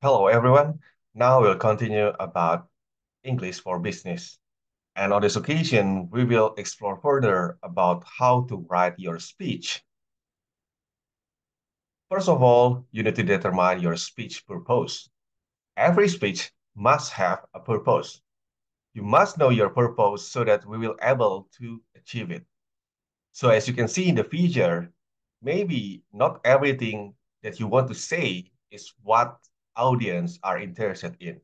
Hello, everyone. Now we'll continue about English for business. And on this occasion, we will explore further about how to write your speech. First of all, you need to determine your speech purpose. Every speech must have a purpose. You must know your purpose so that we will able to achieve it. So as you can see in the feature, maybe not everything that you want to say is what audience are interested in.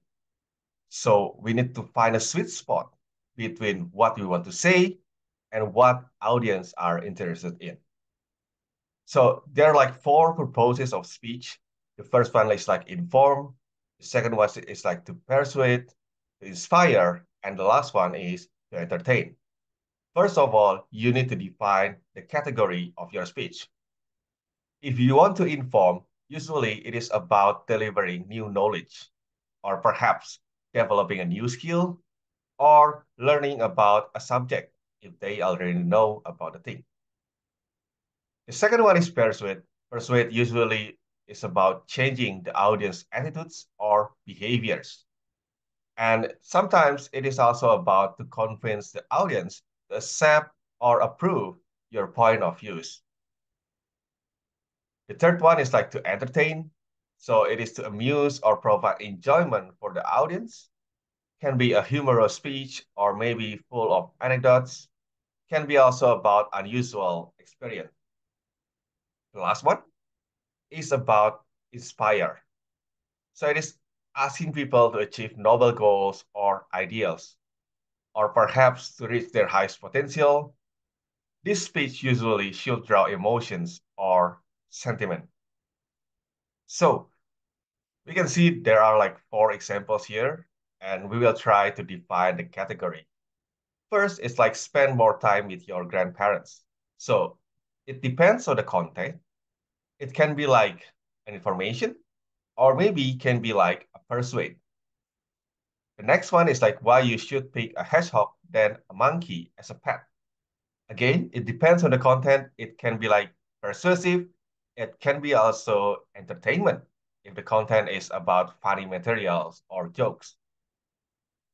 So we need to find a sweet spot between what we want to say and what audience are interested in. So there are like four purposes of speech. The first one is like inform. The second one is like to persuade, to inspire, and the last one is to entertain. First of all, you need to define the category of your speech. If you want to inform, usually it is about delivering new knowledge or perhaps developing a new skill or learning about a subject if they already know about the thing. The second one is persuade. Persuade usually is about changing the audience attitudes or behaviors. And sometimes it is also about to convince the audience to accept or approve your point of views. The third one is like to entertain. So it is to amuse or provide enjoyment for the audience. Can be a humorous speech or maybe full of anecdotes. Can be also about unusual experience. The last one is about inspire. So it is asking people to achieve noble goals or ideals, or perhaps to reach their highest potential. This speech usually should draw emotions or sentiment. So we can see there are like four examples here, and we will try to define the category. First, it's like spend more time with your grandparents. So it depends on the content. It can be like an information, or maybe it can be like a persuade. The next one is like why you should pick a hedgehog than a monkey as a pet. Again, it depends on the content. It can be like persuasive. It can be also entertainment if the content is about funny materials or jokes.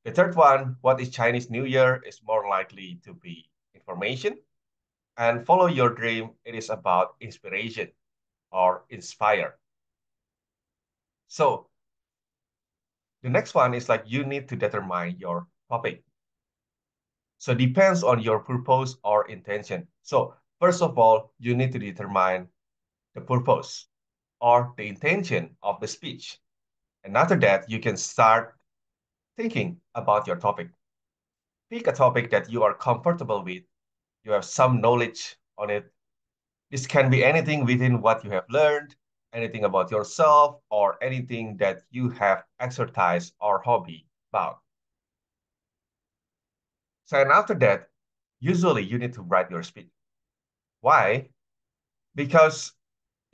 The third one, what is Chinese New Year, is more likely to be information. And follow your dream, it is about inspiration or inspire. So the next one is like you need to determine your topic. So depends on your purpose or intention. So first of all, you need to determine the purpose or the intention of the speech. And after that, you can start thinking about your topic. Pick a topic that you are comfortable with. You have some knowledge on it. This can be anything within what you have learned, anything about yourself, or anything that you have exercise or hobby about. So, and after that, usually you need to write your speech. Why? Because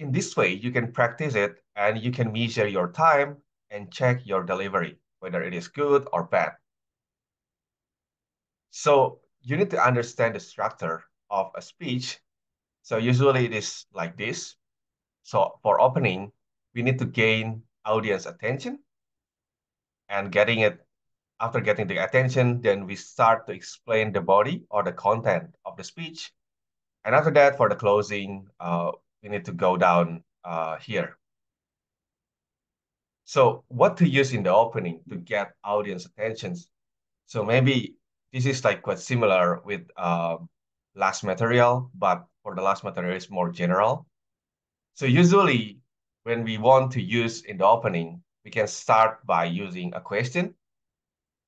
in this way, you can practice it and you can measure your time and check your delivery, whether it is good or bad. So you need to understand the structure of a speech. So usually it is like this. So for opening, we need to gain audience attention and getting it after getting the attention, then we start to explain the body or the content of the speech. And after that, for the closing, we need to go down here. So what to use in the opening to get audience attentions? So maybe this is like quite similar with last material, but for the last material is more general. So usually when we want to use in the opening, we can start by using a question,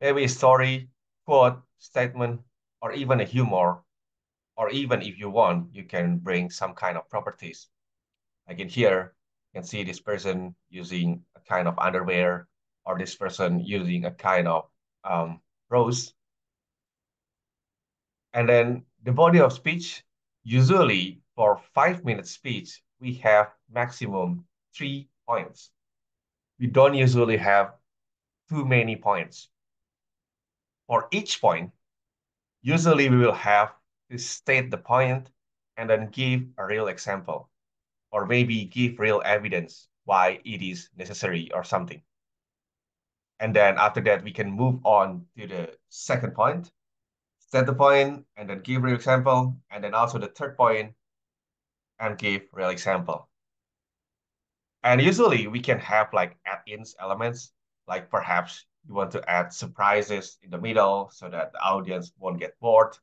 maybe a story, quote, statement, or even a humor, or even if you want, you can bring some kind of properties. Like in here, you can see this person using a kind of underwear, or this person using a kind of rose. And then the body of speech, usually for 5 minute speech, we have maximum 3 points. We don't usually have too many points. For each point, usually we will have to state the point and then give a real example, or maybe give real evidence why it is necessary or something. And then after that, we can move on to the second point, set the point, and then give real example, and then also the third point, and give real example. And usually we can have like add-ins elements, like perhaps you want to add surprises in the middle so that the audience won't get bored,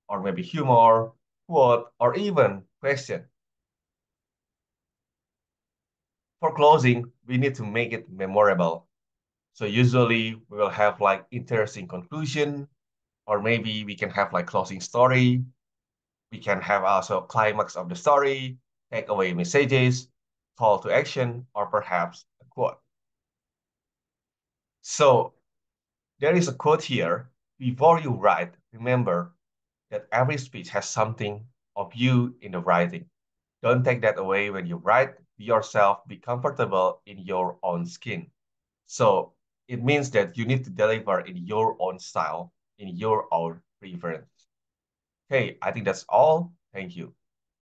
or maybe humor, quote, or even question. For closing, we need to make it memorable. So usually we will have like interesting conclusion, or maybe we can have like closing story. We can have also climax of the story, takeaway messages, call to action, or perhaps a quote. So there is a quote here. Before you write, remember that every speech has something of you in the writing. Don't take that away when you write. Be yourself, be comfortable in your own skin. So it means that you need to deliver in your own style, in your own preference. Okay, I think that's all. Thank you.